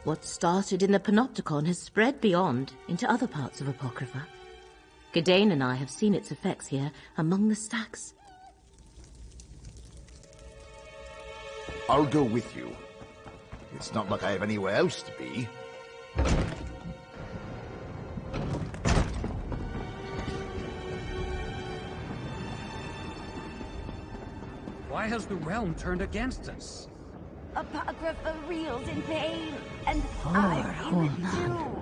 What started in the Panopticon has spread beyond into other parts of Apocrypha. Gadain and I have seen its effects here among the stacks. I'll go with you. It's not like I have anywhere else to be. Why has the realm turned against us? Apocrypha reels in pain, and Poor I feel it Holman. too.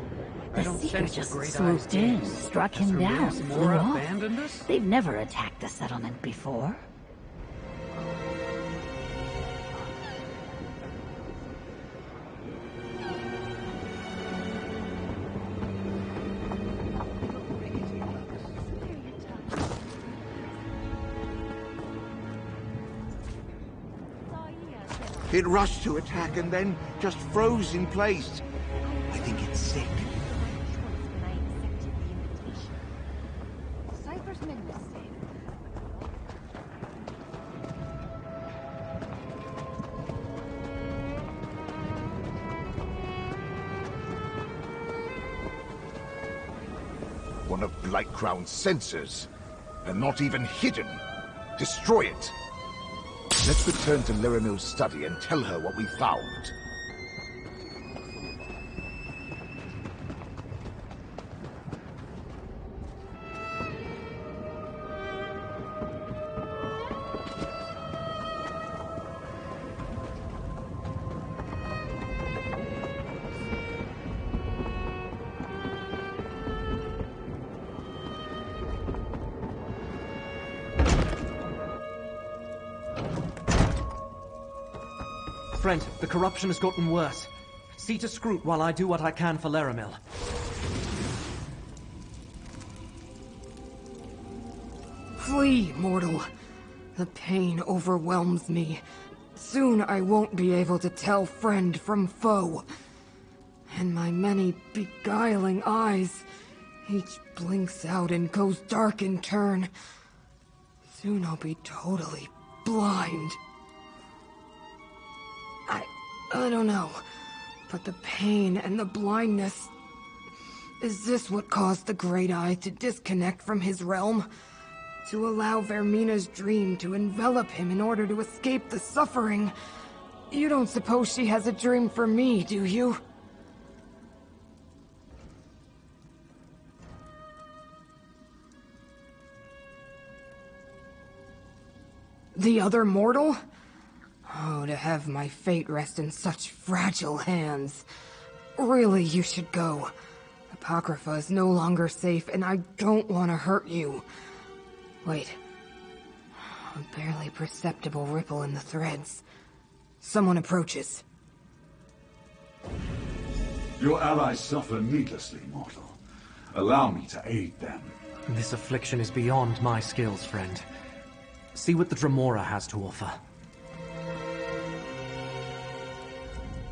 I The don't Seeker sense just the Great swooped Eye's in, gaze. struck Has him down, Hermaeus flew Mora off. abandoned us? They've never attacked the settlement before. It rushed to attack and then just froze in place. I think it's sick. One of Blightcrown's sensors. And not even hidden. Destroy it. Let's return to Leramil's study and tell her what we found. Friend, the corruption has gotten worse. See to Scroot while I do what I can for Leramil. Flee, mortal. The pain overwhelms me. Soon I won't be able to tell friend from foe. And my many beguiling eyes, each blinks out and goes dark in turn. Soon I'll be totally blind. I don't know, but the pain and the blindness... Is this what caused the Great Eye to disconnect from his realm? To allow Vermina's dream to envelop him in order to escape the suffering? You don't suppose she has a dream for me, do you? The other mortal? Oh, to have my fate rest in such fragile hands. Really, you should go. Apocrypha is no longer safe, and I don't want to hurt you. Wait. A barely perceptible ripple in the threads. Someone approaches. Your allies suffer needlessly, mortal. Allow me to aid them. This affliction is beyond my skills, friend. See what the Dremora has to offer.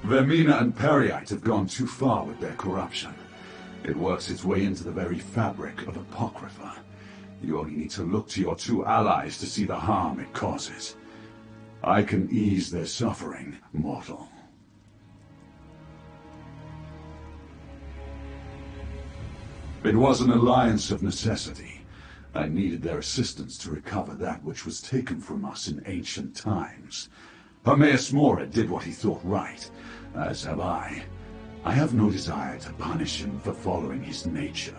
Vermina and Periite have gone too far with their corruption. It works its way into the very fabric of Apocrypha. You only need to look to your two allies to see the harm it causes. I can ease their suffering, mortal. It was an alliance of necessity. I needed their assistance to recover that which was taken from us in ancient times. Hermaeus Mora did what he thought right, as have I. I have no desire to punish him for following his nature.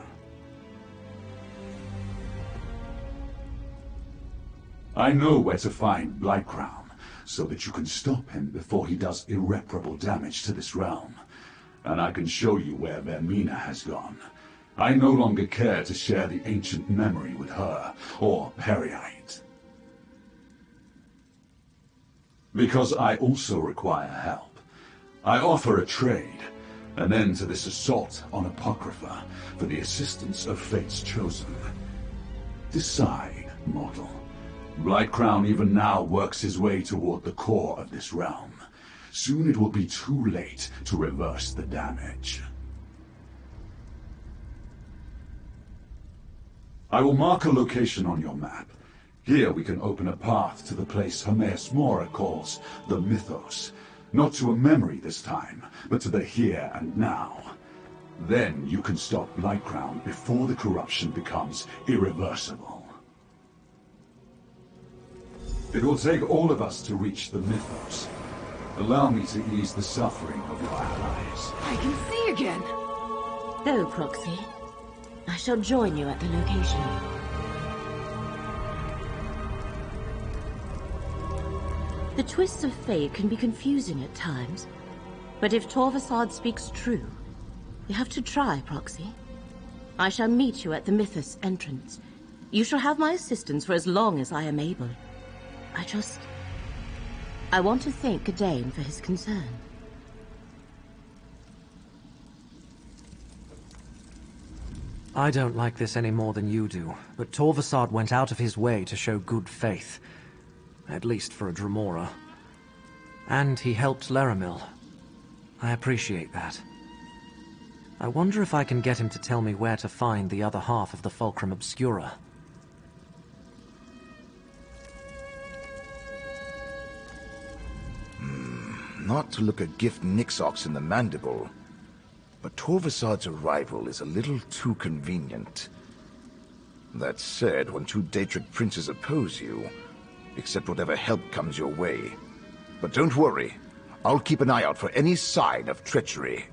I know where to find Blightcrown, so that you can stop him before he does irreparable damage to this realm. And I can show you where Vermina has gone. I no longer care to share the ancient memory with her, or Periite. Because I also require help. I offer a trade, an end to this assault on Apocrypha, for the assistance of Fate's Chosen. Decide, mortal. Blightcrown even now works his way toward the core of this realm. Soon it will be too late to reverse the damage. I will mark a location on your map. Here we can open a path to the place Hermaeus Mora calls the Mythos, Not to a memory this time, but to the here and now. Then you can stop Blightcrown before the corruption becomes irreversible. It will take all of us to reach the Mythos. Allow me to ease the suffering of your allies. I can see again. Go, Proxy. I shall join you at the location. The twists of fate can be confusing at times, but if Torvasad speaks true, you have to try, Proxy. I shall meet you at the Mythos entrance. You shall have my assistance for as long as I am able. I want to thank Gadain for his concern. I don't like this any more than you do, but Torvasad went out of his way to show good faith. At least for a Dremora. And he helped Laramil. I appreciate that. I wonder if I can get him to tell me where to find the other half of the Fulcrum Obscura. Not to look a gift Nixox in the mandible, but Torvasad's arrival is a little too convenient. That said, when two Daedric princes oppose you, accept whatever help comes your way. But don't worry, I'll keep an eye out for any sign of treachery.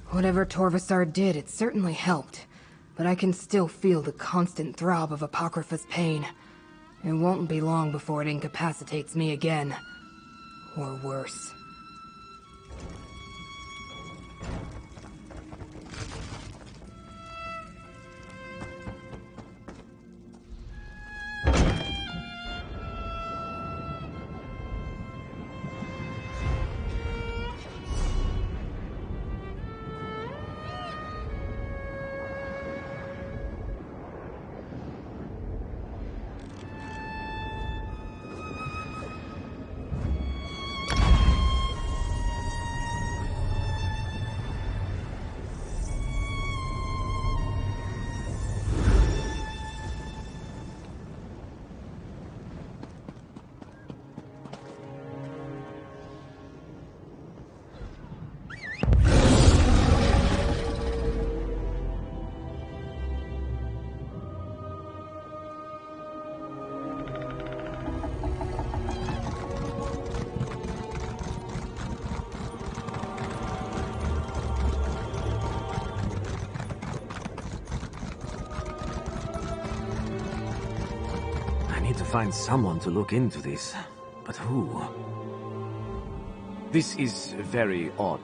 Whatever Torvasad did, it certainly helped. But I can still feel the constant throb of Apocrypha's pain. It won't be long before it incapacitates me again. Or worse. Find someone to look into this, but who? This is very odd.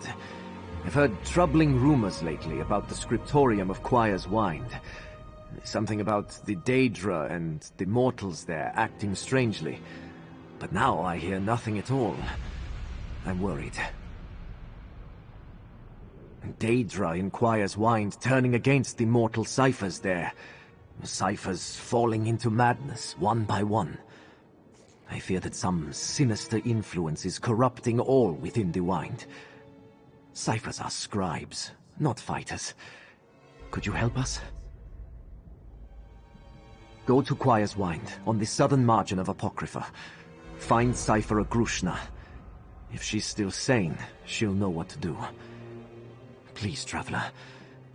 I've heard troubling rumors lately about the scriptorium of Quire's Wind. Something about the Daedra and the mortals there acting strangely. But now I hear nothing at all. I'm worried. Daedra in Quire's Wind turning against the mortal ciphers there. Ciphers falling into madness, one by one. I fear that some sinister influence is corrupting all within the Wind. Ciphers are scribes, not fighters. Could you help us? Go to Quire's Wind, on the southern margin of Apocrypha. Find Cipher Agrushna. If she's still sane, she'll know what to do. Please, Traveler.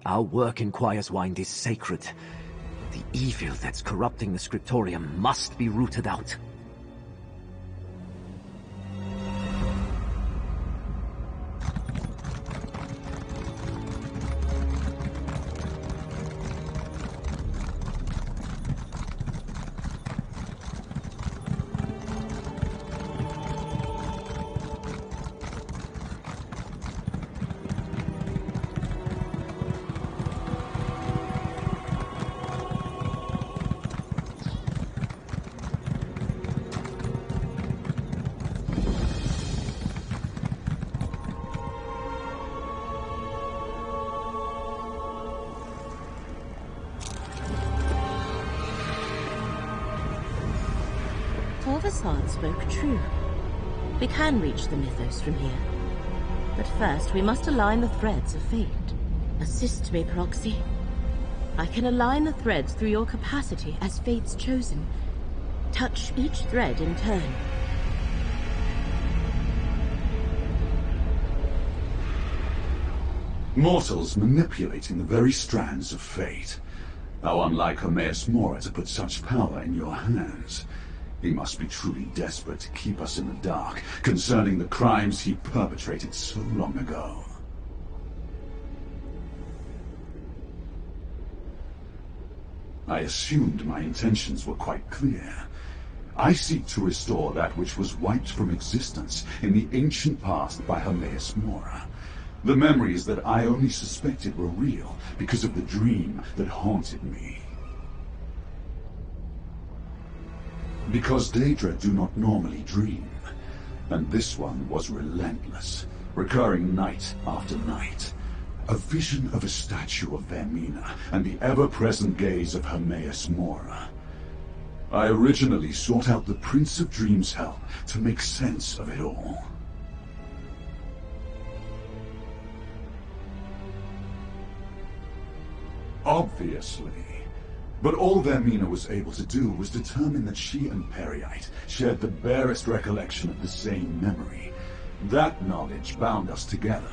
Our work in Quire's Wind is sacred. The evil that's corrupting the scriptorium must be rooted out. Torvasad spoke true. We can reach the Mythos from here. But first, we must align the threads of fate. Assist me, Proxy. I can align the threads through your capacity as Fate's Chosen. Touch each thread in turn. Mortals manipulating the very strands of fate. How unlike Hermaeus Mora to put such power in your hands. He must be truly desperate to keep us in the dark concerning the crimes he perpetrated so long ago. I assumed my intentions were quite clear. I seek to restore that which was wiped from existence in the ancient past by Hermaeus Mora. The memories that I only suspected were real because of the dream that haunted me. Because Daedra do not normally dream, and this one was relentless, recurring night after night. A vision of a statue of Vermina and the ever-present gaze of Hermaeus Mora. I originally sought out the Prince of Dreams' help to make sense of it all. Obviously. But all Vermina was able to do was determine that she and Periite shared the barest recollection of the same memory. That knowledge bound us together.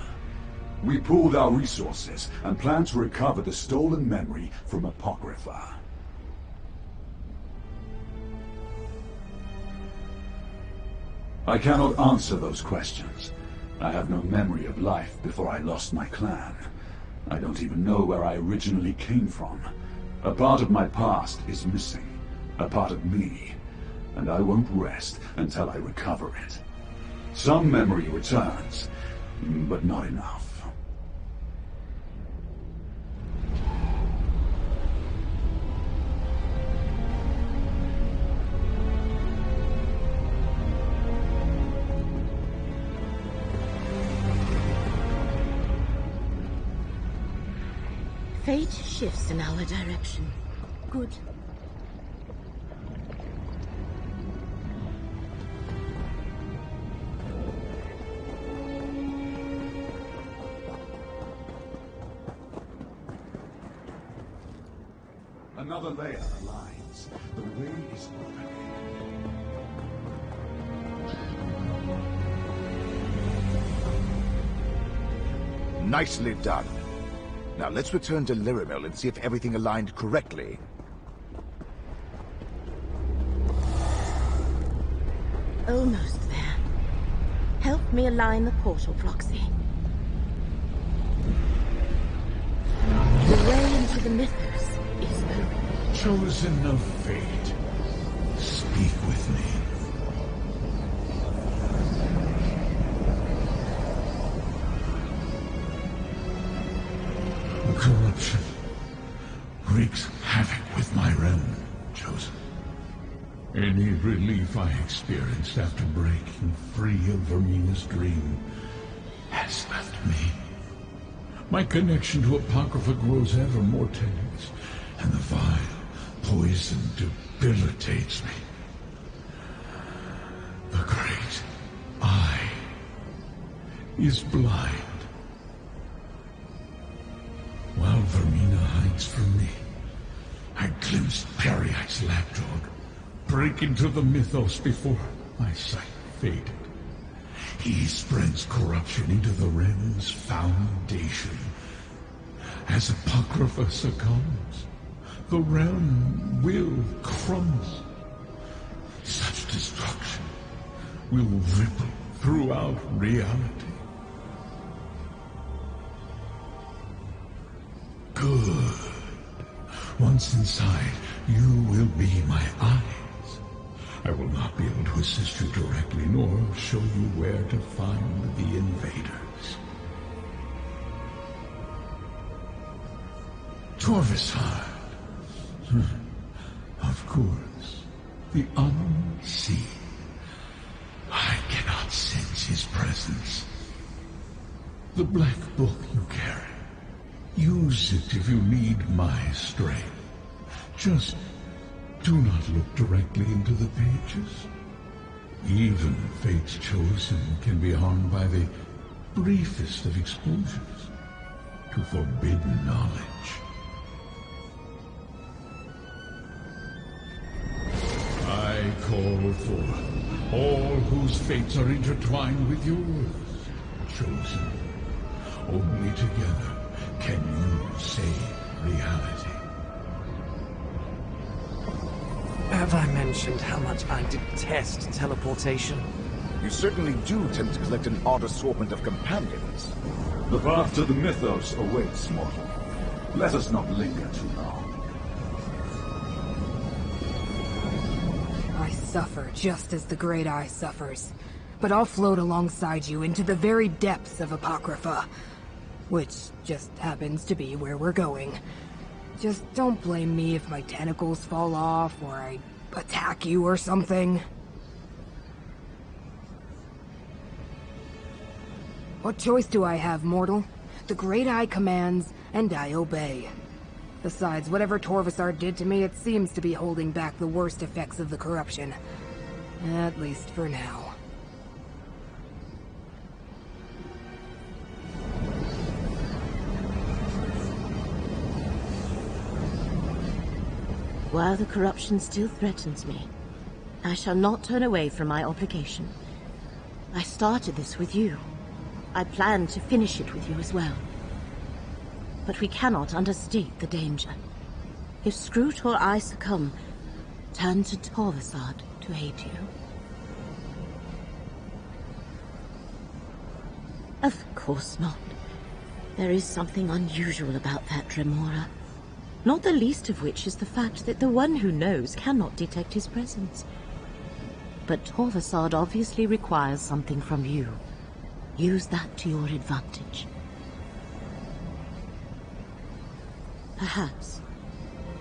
We pooled our resources and planned to recover the stolen memory from Apocrypha. I cannot answer those questions. I have no memory of life before I lost my clan. I don't even know where I originally came from. A part of my past is missing, a part of me, and I won't rest until I recover it. Some memory returns, but not enough. Fate shifts in our direction. Good. Another layer aligns. The way is opening. Nicely done. Now let's return to Lyramil and see if everything aligned correctly. Almost there. Help me align the portal, Proxy. The way into the Mythos is open. Chosen of fate, speak with me. Corruption wreaks havoc with my realm, Chosen. Any relief I experienced after breaking free of Vermina's dream has left me. My connection to Apocrypha grows ever more tenuous, and the vile poison debilitates me. The great eye is blind. While Vermina hides from me, I glimpsed Periite's lapdog break into the Mythos before my sight faded. He spreads corruption into the realm's foundation. As Apocrypha succumbs, the realm will crumble. Such destruction will ripple throughout reality. Good. Once inside, you will be my eyes. I will not be able to assist you directly, nor show you where to find the invaders. Torvishard. Of course. The unseen. I cannot sense his presence. The black book you carry. Use it if you need my strength. Just do not look directly into the pages. Even Fate's Chosen can be harmed by the briefest of exposures to forbidden knowledge. call forth all whose fates are intertwined with yours, chosen. Only together can you save reality. Have I mentioned how much I detest teleportation? You certainly do tend to collect an odd assortment of companions. The path to the mythos awaits, mortal. Let us not linger too long. I suffer just as the Great Eye suffers. But I'll float alongside you into the very depths of Apocrypha. Which just happens to be where we're going. Just don't blame me if my tentacles fall off or I attack you or something. What choice do I have, mortal? The Great Eye commands, and I obey. Besides, whatever Torvasard did to me, it seems to be holding back the worst effects of the corruption. At least for now. While the corruption still threatens me, I shall not turn away from my obligation. I started this with you. I plan to finish it with you as well. But we cannot understate the danger. If Scroot or I succumb, turn to Torvasard to aid you. Of course not. There is something unusual about that Remora. Not the least of which is the fact that the one who knows cannot detect his presence. But Torvasard obviously requires something from you. Use that to your advantage. Perhaps.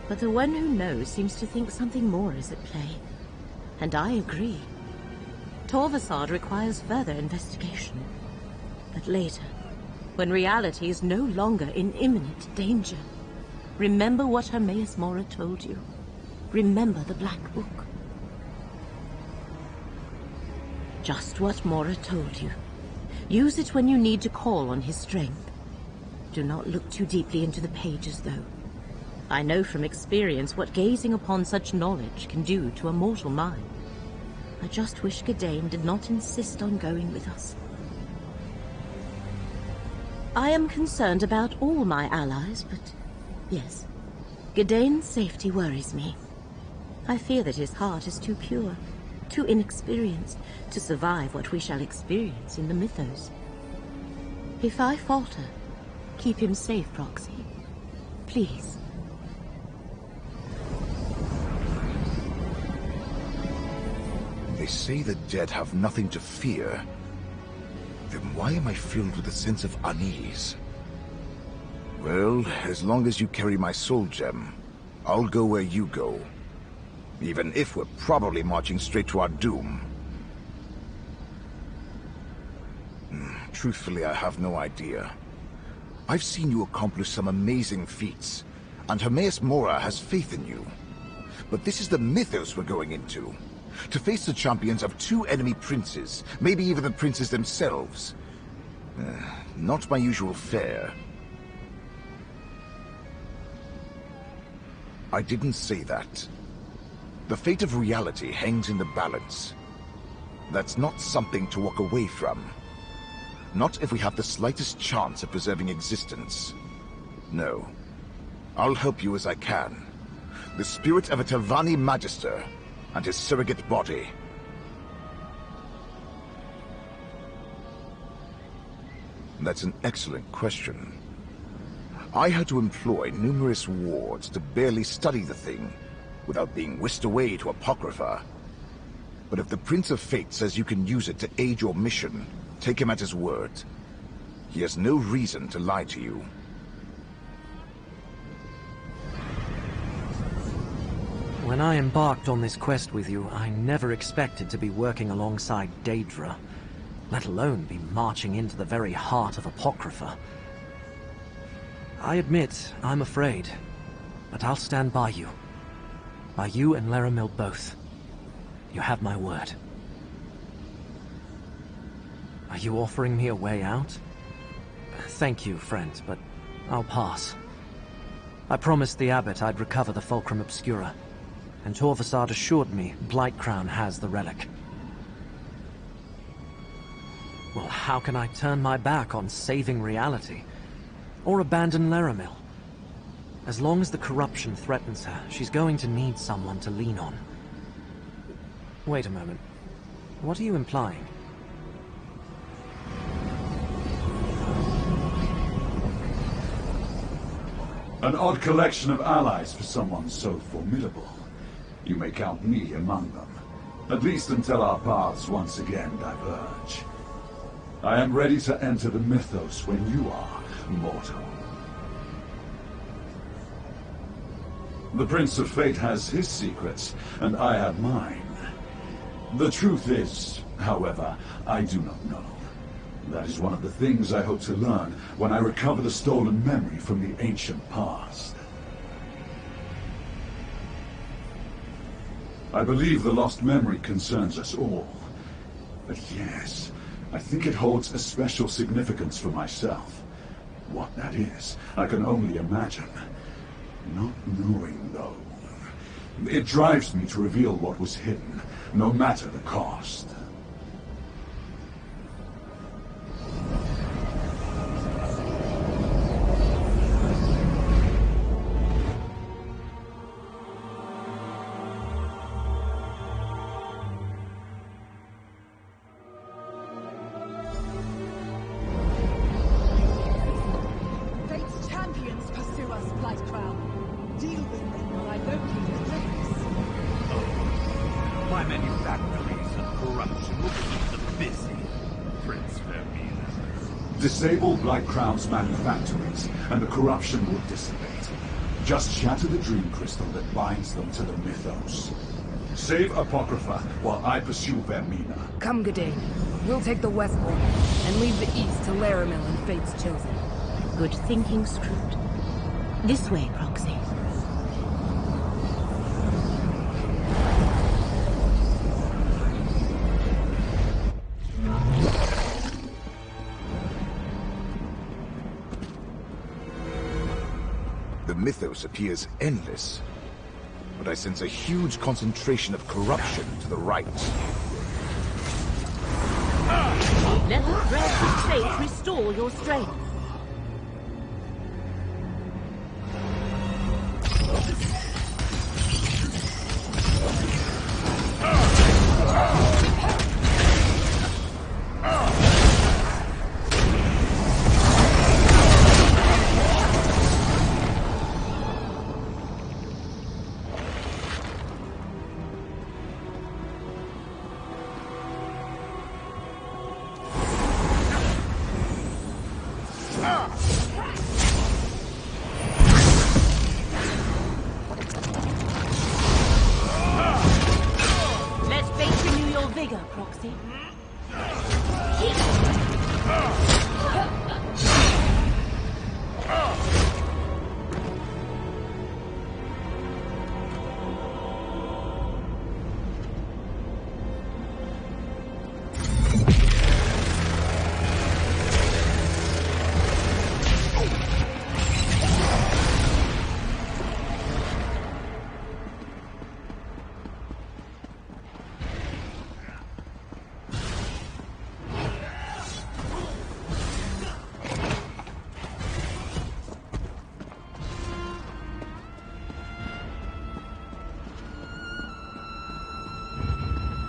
But the one who knows seems to think something more is at play. And I agree. Torvasard requires further investigation. But later, when reality is no longer in imminent danger, remember what Hermaeus Mora told you. Remember the Black Book. Just what Mora told you. Use it when you need to call on his strength. Do not look too deeply into the pages, though. I know from experience what gazing upon such knowledge can do to a mortal mind. I just wish Gadain did not insist on going with us. I am concerned about all my allies, but yes, Gadain's safety worries me. I fear that his heart is too pure, too inexperienced to survive what we shall experience in the mythos. If I falter, keep him safe, Proxy. Please. They say the dead have nothing to fear. Then why am I filled with a sense of unease? Well, as long as you carry my soul gem, I'll go where you go. Even if we're probably marching straight to our doom. Truthfully, I have no idea. I've seen you accomplish some amazing feats, and Hermaeus Mora has faith in you. But this is the mythos we're going into. To face the champions of two enemy princes, maybe even the princes themselves. Not my usual fare. I didn't say that. The fate of reality hangs in the balance. That's not something to walk away from. Not if we have the slightest chance of preserving existence. No. I'll help you as I can. The spirit of a Telvanni Magister and his surrogate body. That's an excellent question. I had to employ numerous wards to barely study the thing, without being whisked away to Apocrypha. But if the Prince of Fate says you can use it to aid your mission, take him at his word. He has no reason to lie to you. When I embarked on this quest with you, I never expected to be working alongside Daedra, let alone be marching into the very heart of Apocrypha. I admit, I'm afraid, but I'll stand by you. By you and Laramil both. You have my word. Are you offering me a way out? Thank you, friend, but I'll pass. I promised the Abbot I'd recover the Fulcrum Obscura. and Torvasad assured me Blightcrown has the relic. Well, how can I turn my back on saving reality? Or abandon Laramil? As long as the corruption threatens her, she's going to need someone to lean on. Wait a moment. What are you implying? An odd collection of allies for someone so formidable. You may count me among them. At least until our paths once again diverge. I am ready to enter the mythos when you are, mortal. The Prince of Fate has his secrets, and I have mine. The truth is, however, I do not know. That is one of the things I hope to learn when I recover the stolen memory from the ancient past. I believe the lost memory concerns us all. But yes, I think it holds a special significance for myself. What that is, I can only imagine. Not knowing, though. It drives me to reveal what was hidden, no matter the cost. Fate's champions pursue us, Blightcrown. Deal with them while I locate the place. My manufactories of corruption will keep them busy, Prince Vermina. Disable Blightcrown's manufactories, and the corruption will dissipate. Just shatter the dream crystal that binds them to the mythos. Save Apocrypha while I pursue Vermina. Come, Gadain. We'll take the west border and leave the east to Laramil and Fate's Chosen. Good thinking, Scrooge. This way, Proxy. The mythos appears endless, but I sense a huge concentration of corruption to the right. Let the threads of fate restore your strength. Let fate renew your vigor, Proxy.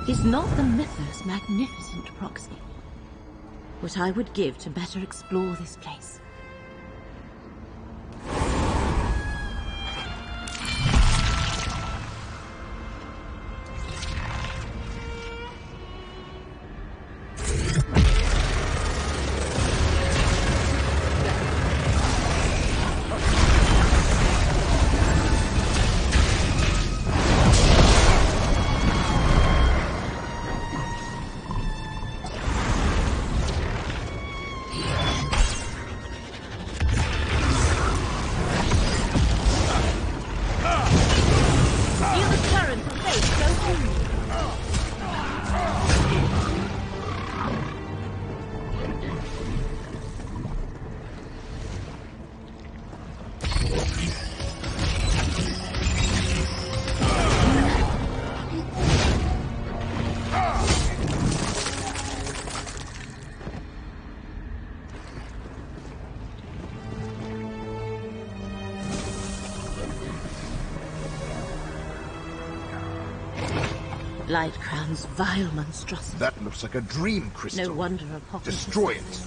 Is not the mythos magnificent, Proxy? What I would give to better explore this place. Lightcrown's vile monstrosity. That looks like a dream crystal. No wonder Apocalypse. Destroy it.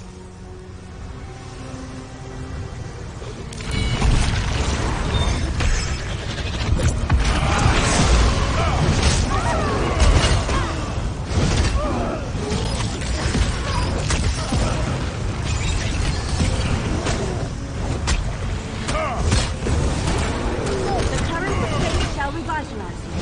The current of fate shall revitalize you.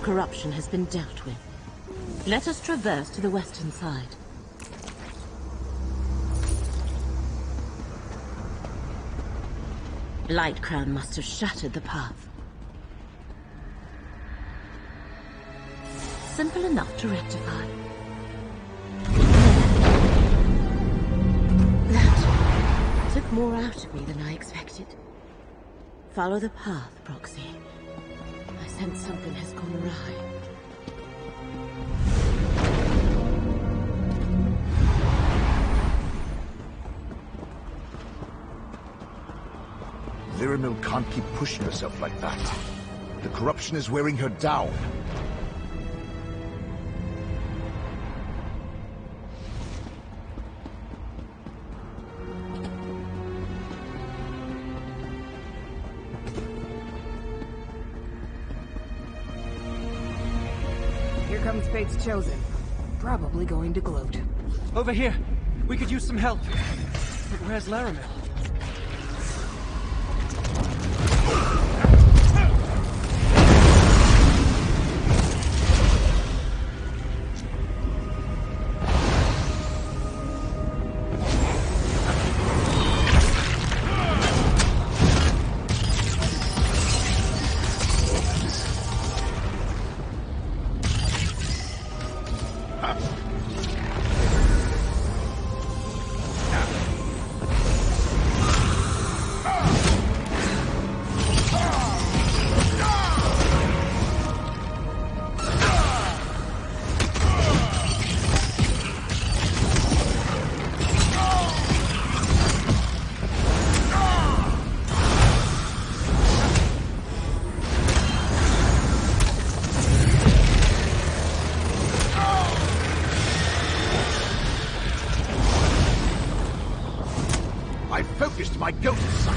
Corruption has been dealt with. Let us traverse to the western side. Lightcrown must have shattered the path. Simple enough to rectify. That took more out of me than I expected. Follow the path, Proxy. I sense something has gone awry. Laramil can't keep pushing herself like that. The corruption is wearing her down. Here comes Fate's Chosen. Probably going to gloat. Over here! We could use some help. But where's Laramil? My ghost sight.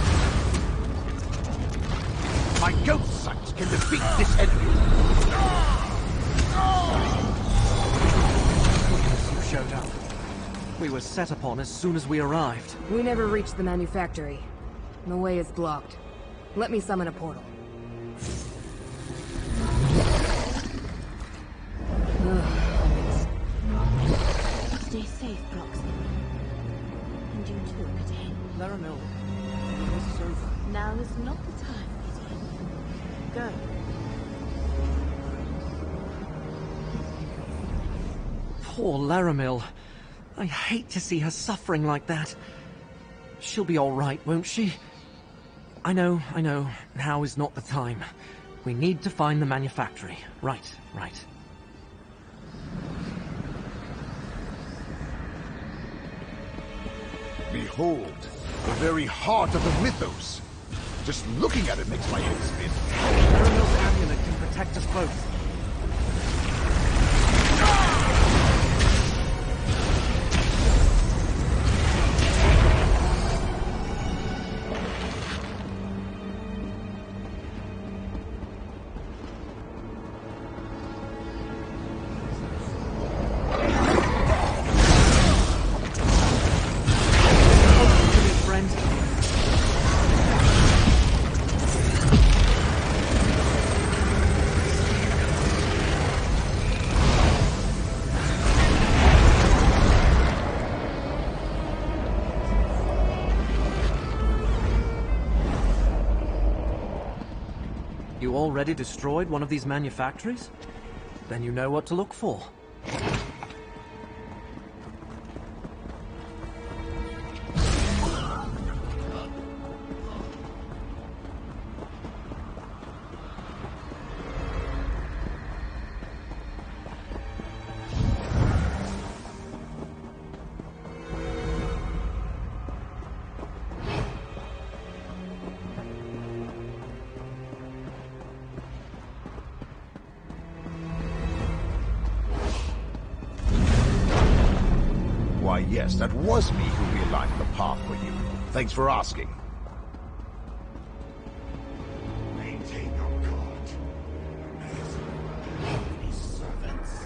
My ghost sight can defeat this enemy. You showed up. We were set upon as soon as we arrived. We never reached the manufactory. The way is blocked. Let me summon a portal. Stay safe, Proxy. And you too, Gideon. Laramil, this is over. Now is not the time, Gideon. Go. Poor Laramil. I hate to see her suffering like that. She'll be all right, won't she? I know. Now is not the time. We need to find the manufactory. Right. Behold, the very heart of the mythos. Just looking at it makes my head spin. Laramil's amulet can protect us both. You already destroyed one of these manufactories? Then you know what to look for. Why, yes, that was me who realigned the path for you. Thanks for asking. Maintain your guard. These servants.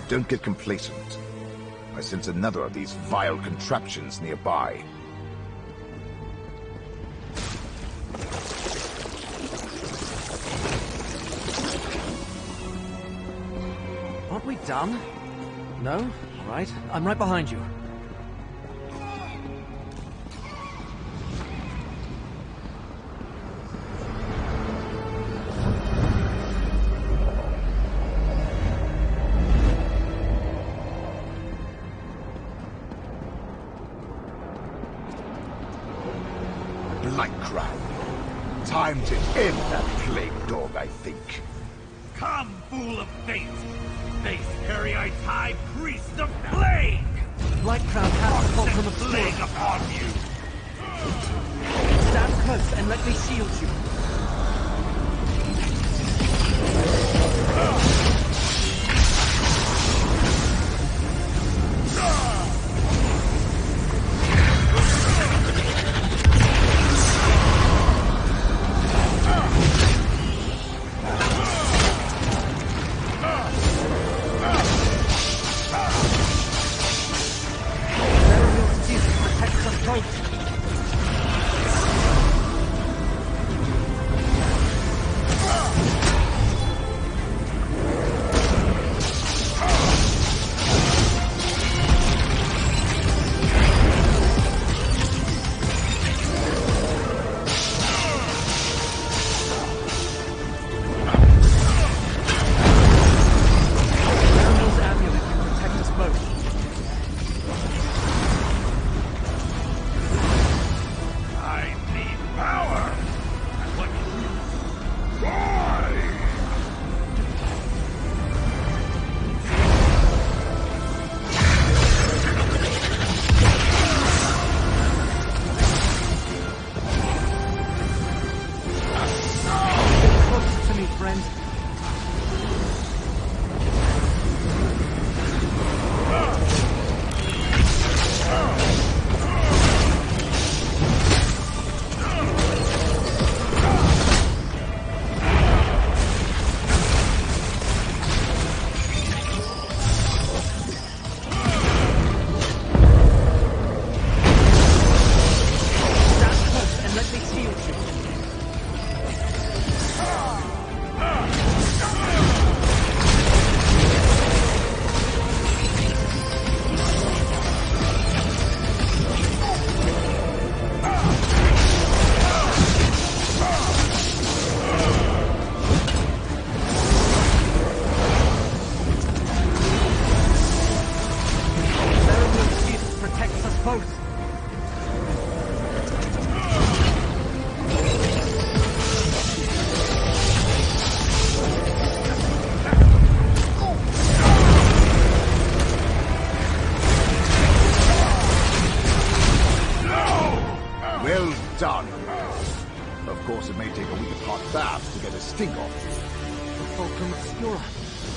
Don't get complacent. I sense another of these vile contraptions nearby. Aren't we done? No? All right. I'm right behind you. Time to end that plague dog, I think. Come, fool of fate! Face Hairy-Eyed High Priest of Plague! Light Crown has called from a plague upon you! Stand close and let me shield you.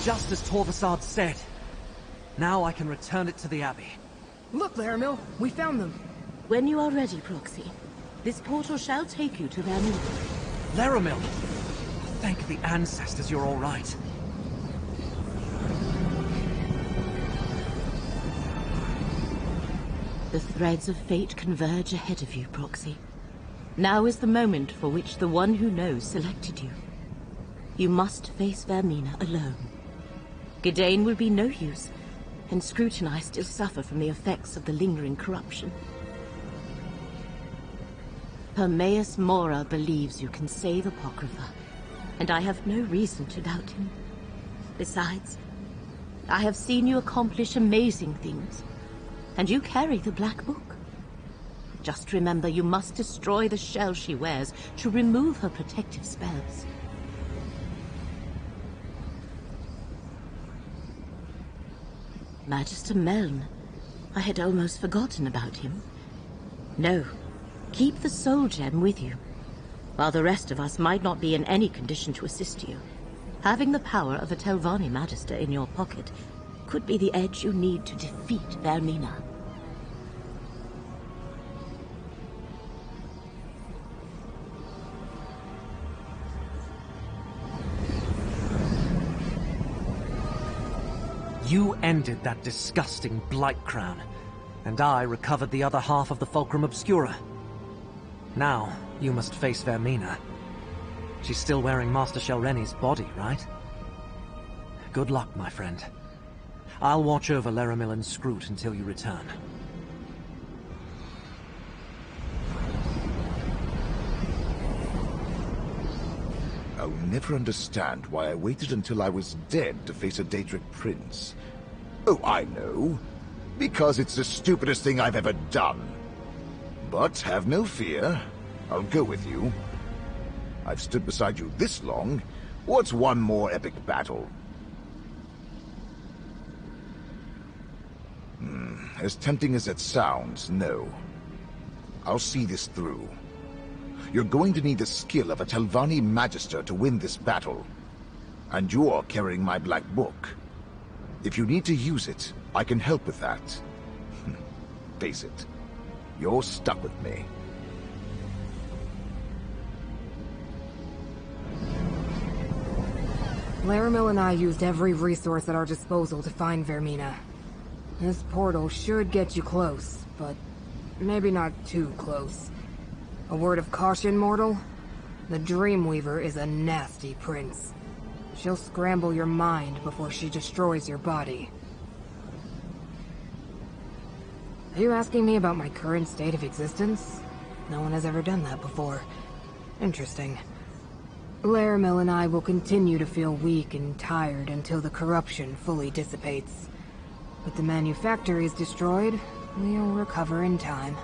just as Torvasad said. Now I can return it to the Abbey. Look, Laramil, we found them. When you are ready, Proxy, this portal shall take you to their new. Laramil! Thank the ancestors you're all right. The threads of fate converge ahead of you, Proxy. Now is the moment for which the one who knows selected you. You must face Vermina alone. Gidane will be no use, and Scrooge and I still suffer from the effects of the lingering corruption. Hermaeus Mora believes you can save Apocrypha, and I have no reason to doubt him. Besides, I have seen you accomplish amazing things, and you carry the Black Book. Just remember, you must destroy the shell she wears to remove her protective spells. Magister Meln. I had almost forgotten about him. No, keep the soul gem with you. While the rest of us might not be in any condition to assist you, having the power of a Telvanni Magister in your pocket could be the edge you need to defeat Vermina. You ended that disgusting Blight Crown, and I recovered the other half of the Fulcrum Obscura. Now, you must face Vermina. She's still wearing Master Shelreni's body, right? Good luck, my friend. I'll watch over Laramil and Scroot until you return. I'll never understand why I waited until I was dead to face a Daedric prince. Oh, I know. Because it's the stupidest thing I've ever done. But have no fear. I'll go with you. I've stood beside you this long. What's one more epic battle? As tempting as it sounds, no. I'll see this through. You're going to need the skill of a Telvanni Magister to win this battle. And you're carrying my Black Book. If you need to use it, I can help with that. Face it, you're stuck with me. Laramil and I used every resource at our disposal to find Vermina. This portal should get you close, but maybe not too close. A word of caution, mortal? The Dreamweaver is a nasty prince. She'll scramble your mind before she destroys your body. Are you asking me about my current state of existence? No one has ever done that before. Interesting. Laramil and I will continue to feel weak and tired until the corruption fully dissipates. With the manufactories destroyed, we'll recover in time.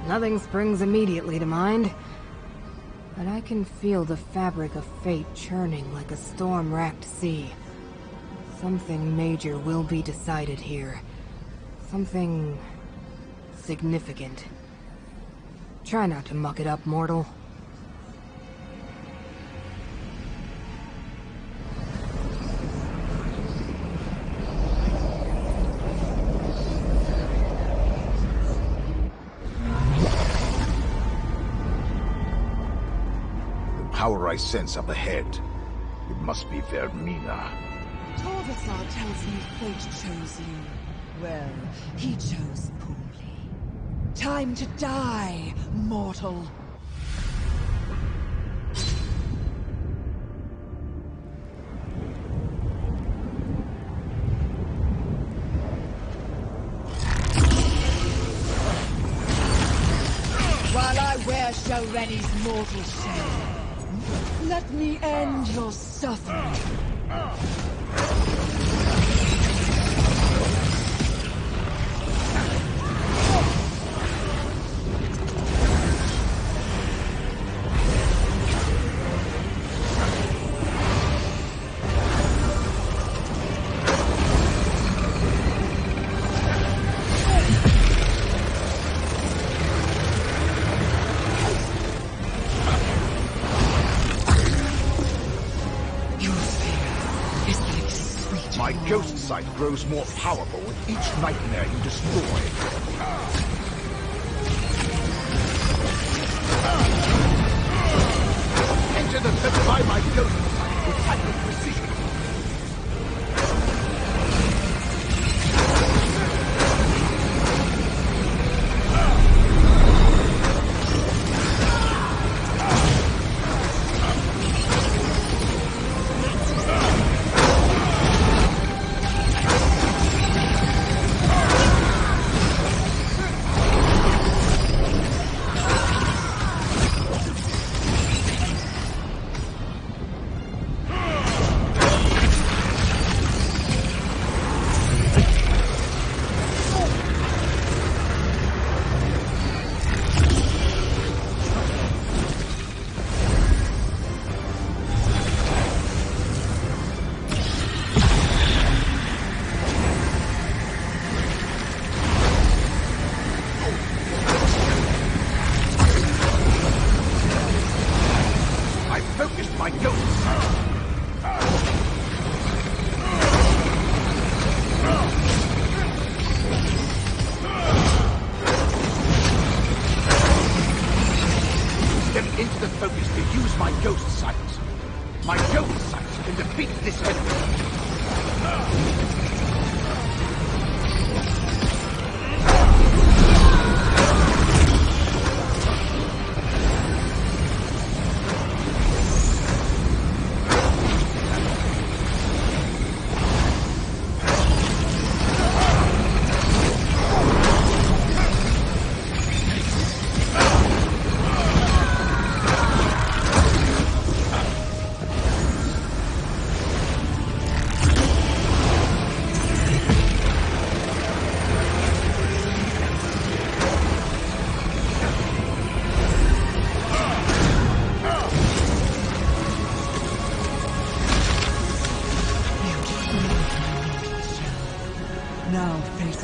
Nothing springs immediately to mind, but I can feel the fabric of fate churning like a storm-racked sea. Something major will be decided here. Something significant. Try not to muck it up, mortal. Power I sense up ahead. It must be Vermina. Torvasad tells me fate chose you. Well, he chose poorly. Time to die, mortal. While I wear Shelreni's mortal shell, let me end your suffering. My ghost sight grows more powerful with each nightmare you destroy. Enter the pit by my ghost sight with accurate precision.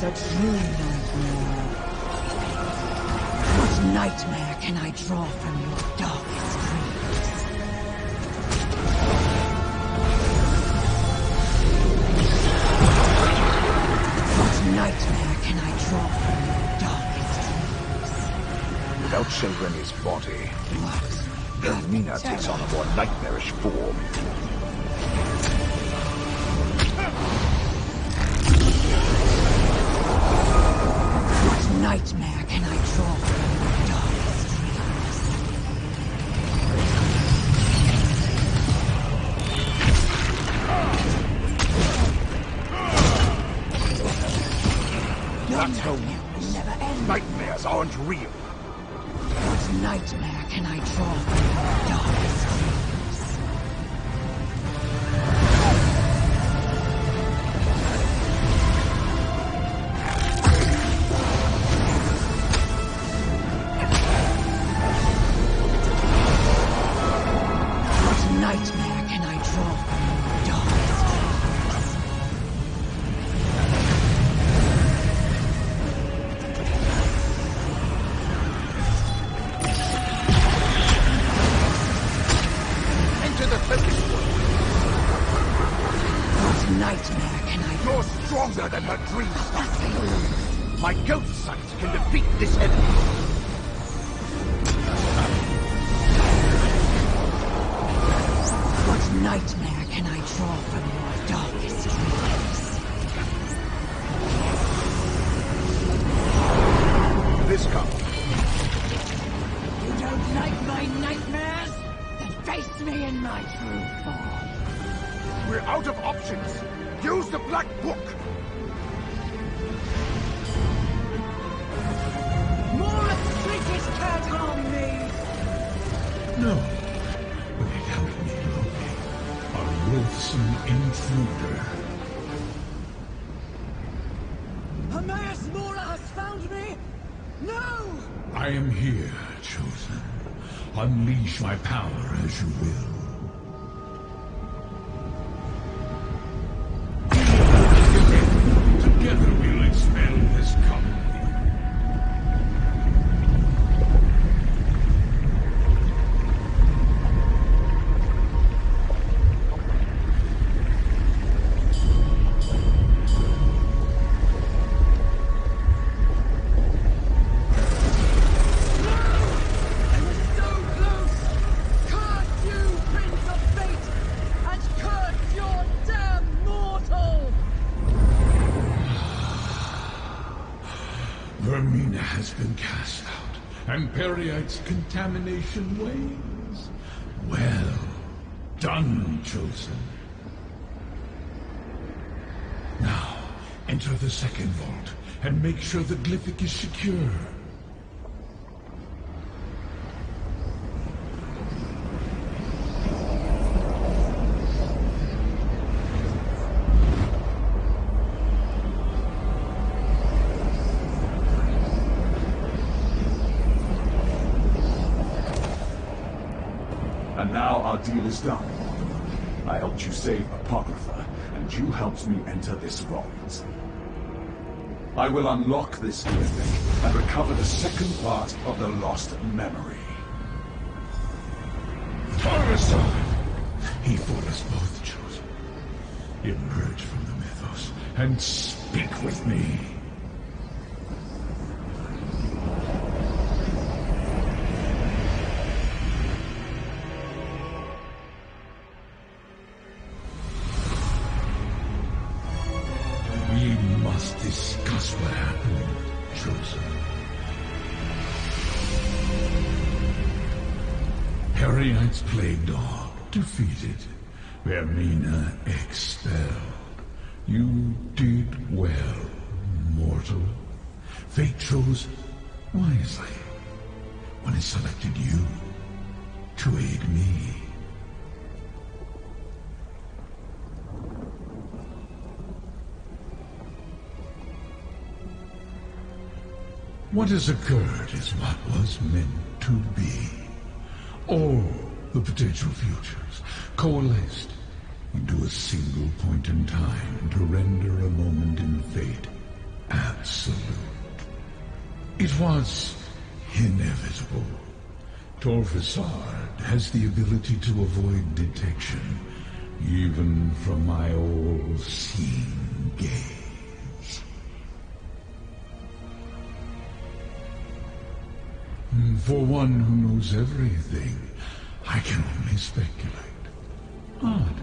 A true nightmare. What nightmare can I draw from your darkest dreams? What nightmare can I draw from your darkest dreams? Without Shelreni's body, Ermina takes on a more nightmarish form. Nightmare can I draw from your darkest dreams? That's how you never end. Nightmares aren't real. What nightmare can I draw from your darkest dreams? My ghost sight can defeat this enemy. What nightmare can I draw from your darkest dreams? This comes. You don't like my nightmares? Then face me in my true form. We're out of options. Use the Black Book. Can't harm me! No, but it helped me locate a loathsome intruder. Hermaeus Mora has found me! No! I am here, Chosen. Unleash my power as you will. Together we'll expel this colony. has been cast out, and Periite's contamination wanes. Well done, Chosen. Now, enter the second vault, and make sure the glyphic is secure. And now our deal is done. I helped you save Apocrypha, and you helped me enter this vault. I will unlock this glyphic and recover the second part of the lost memory. Torvasad! He fought us both, Chosen. Emerge from the mythos and speak with me. We must discuss what happened, Chosen. Periite's plague dog defeated. Vermina expelled. You did well, mortal. Fate chose wisely when it selected you to aid me. What has occurred is what was meant to be. All the potential futures coalesced into a single point in time to render a moment in fate absolute. It was inevitable. Torvasad has the ability to avoid detection, even from my all-seeing gaze. For one who knows everything, I can only speculate. Odd.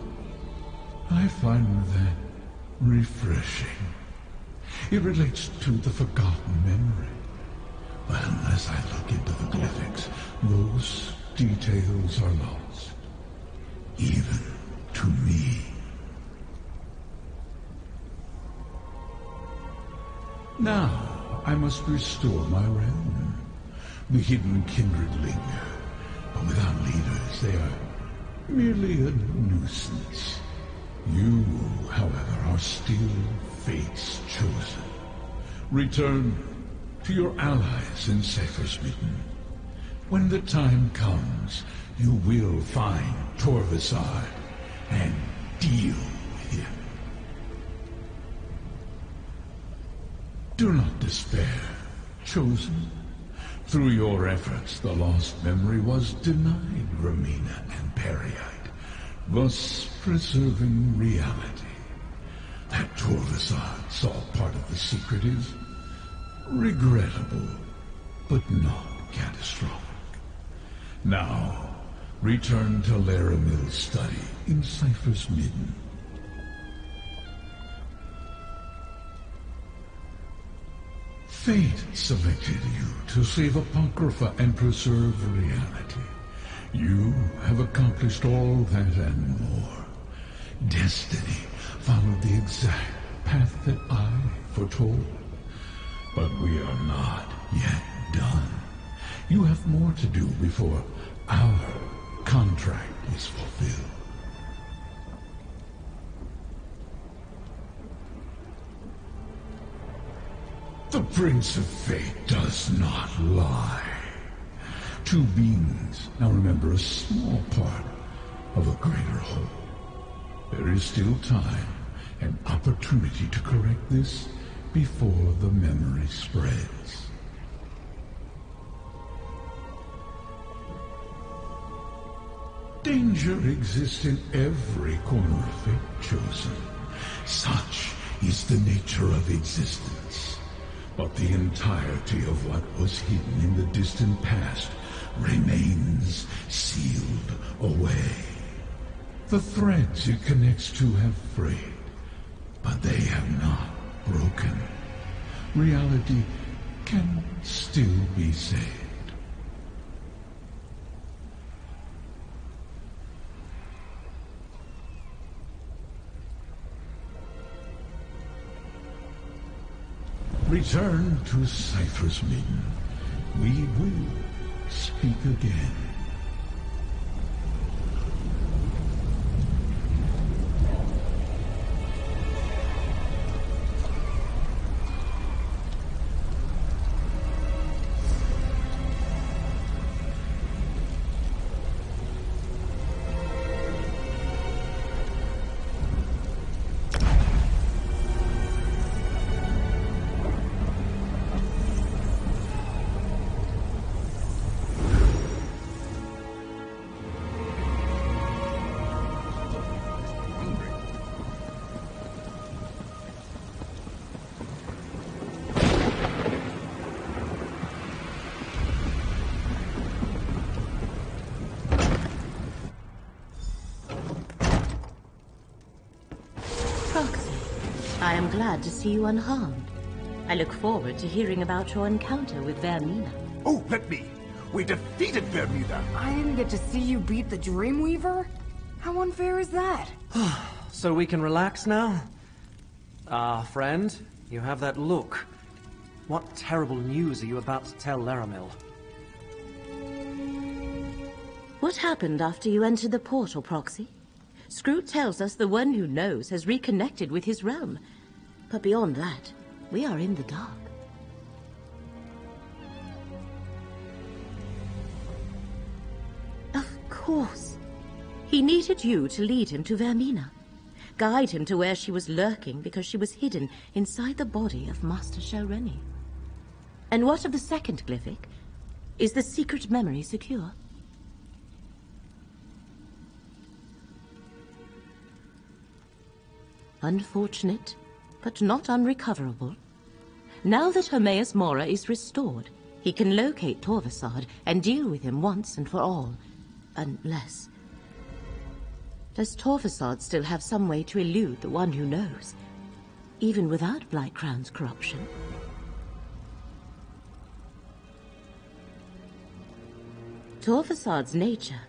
I find that refreshing. It relates to the forgotten memory. But unless I look into the glyphics, those details are lost. Even to me. Now, I must restore my realm. The hidden kindred linger, but without leaders, they are merely a nuisance. You, however, are still Fate's chosen. Return to your allies in Sephiroth-Midden. When the time comes, you will find Torvasad and deal with him. Do not despair, Chosen. Through your efforts, the lost memory was denied Romina and Periite, thus preserving reality. That Torvasad saw part of the secret is regrettable, but not catastrophic. Now, return to Laramil's study in Sephiroth-Midden. Fate selected you to save Apocrypha and preserve reality. You have accomplished all that and more. Destiny followed the exact path that I foretold. But we are not yet done. You have more to do before our contract is fulfilled. The Prince of Fate does not lie. Two beings now remember a small part of a greater whole. There is still time and opportunity to correct this before the memory spreads. Danger exists in every corner of Fate chosen. Such is the nature of existence. But the entirety of what was hidden in the distant past remains sealed away. The threads it connects to have frayed, but they have not broken. Reality can still be saved. Return to Cypher's Maiden. We will speak again. I am glad to see you unharmed. I look forward to hearing about your encounter with Vermina. Oh, let me! We defeated Vermina! I didn't get to see you beat the Dreamweaver? How unfair is that? So we can relax now? Ah, friend, you have that look. What terrible news are you about to tell Laramil? What happened after you entered the portal, Proxy? Scroot tells us the one who knows has reconnected with his realm. But beyond that, we are in the dark. Of course. He needed you to lead him to Vermina. Guide him to where she was lurking because she was hidden inside the body of Master Shelreni. And what of the second glyphic? Is the secret memory secure? Unfortunate, but not unrecoverable. Now that Hermaeus Mora is restored, he can locate Torvasad and deal with him once and for all. Unless... Does Torvasad still have some way to elude the one who knows, even without Blightcrown's corruption? Torvasad's nature.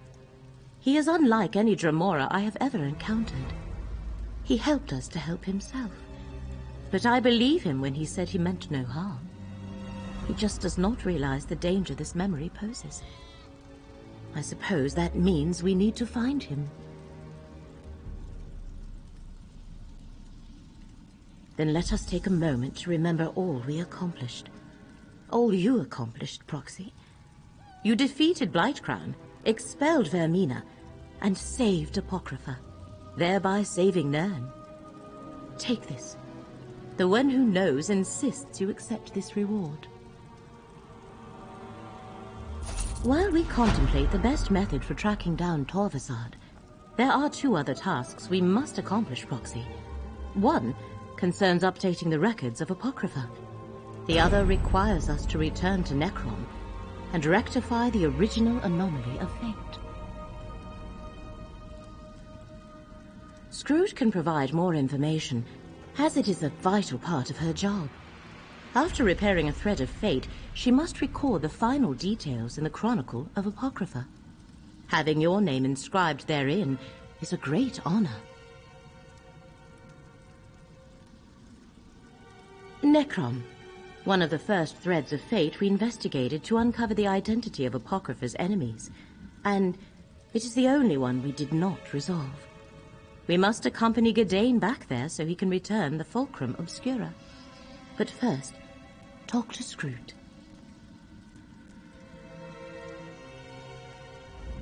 He is unlike any Dremora I have ever encountered. He helped us to help himself. But I believe him when he said he meant no harm. He just does not realize the danger this memory poses. I suppose that means we need to find him. Then let us take a moment to remember all we accomplished. All you accomplished, Proxy. You defeated Blightcrown, expelled Vermina, and saved Apocrypha, thereby saving Nern. Take this. The one who knows insists you accept this reward. While we contemplate the best method for tracking down Torvasad, there are two other tasks we must accomplish, Proxy. One concerns updating the records of Apocrypha. The other requires us to return to Necrom and rectify the original anomaly of fate. Scrooge can provide more information, as it is a vital part of her job. After repairing a thread of fate, she must record the final details in the Chronicle of Apocrypha. Having your name inscribed therein is a great honor. Necrom, one of the first threads of fate we investigated to uncover the identity of Apocrypha's enemies, and it is the only one we did not resolve. We must accompany Gadain back there so he can return the Fulcrum Obscura. But first, talk to Scroot.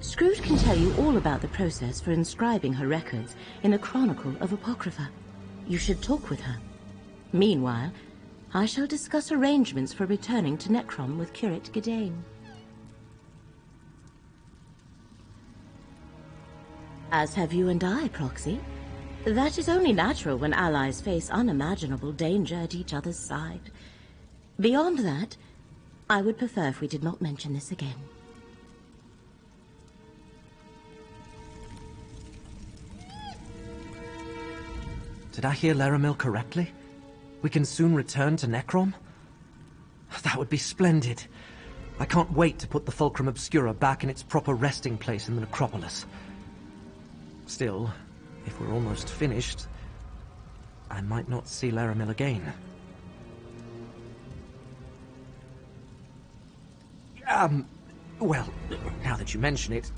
Scroot can tell you all about the process for inscribing her records in the Chronicle of Apocrypha. You should talk with her. Meanwhile, I shall discuss arrangements for returning to Necrom with Curate Gadain. As have you and I, Proxy. That is only natural when allies face unimaginable danger at each other's side. Beyond that, I would prefer if we did not mention this again. Did I hear Laramil correctly? We can soon return to Necrom? That would be splendid. I can't wait to put the Fulcrum Obscura back in its proper resting place in the necropolis. Still, if we're almost finished, I might not see Laramil again. Well, now that you mention it,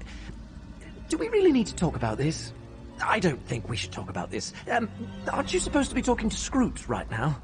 do we really need to talk about this? I don't think we should talk about this. Aren't you supposed to be talking to Scroot right now?